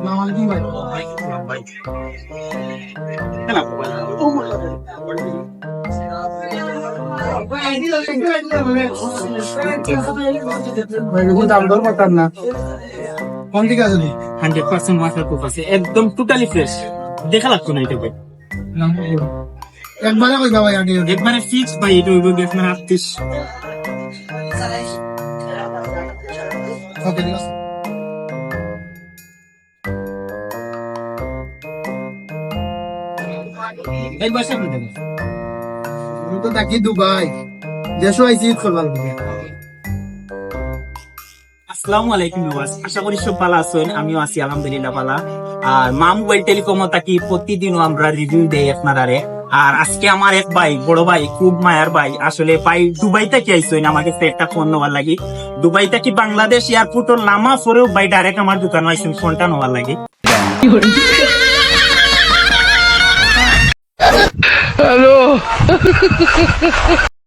মামালিকুম ভাই। দাম দর পাতার না কোন দিকে আছে 100% ওয়াটার প্রুফ আছে, একদম টোটালি ফ্রেশ, দেখা লাগতো না এটা ভাই। একবারে কইবা ভাই আগে একবারে ফিক্স ভাই, এটা হইব আপনার 38। ওকে ঠিক আছে। এই বয়সে আপনি দেবেন। আমি তো থাকি দুবাই, দেশও আইসি ঈদ করবার লাগে। আসসালামু আলাইকুম ভিউয়ার্স, আশা করি সব ভালো আছেন, আমিও আছি আলহামদুলিল্লাহ ভালো। আর মা মোবাইল টেলিকম থাকি প্রতিদিনও আমরা রিভিউ দেই আপনারারে। আর আজকে আমার এক ভাই, বড় ভাই, খুব মায়ার ভাই, আসলে ভাই দুবাই থেকে আইসেন আমার কাছে একটা ফোন নেওয়ার লাগি। দুবাই থেকে বাংলাদেশ এয়ারপোর্টের নামা পরেও ভাই ডাইরেক্ট আমার দোকানে আইসেন ফোনটা নেওয়ার লাগি। হ্যালো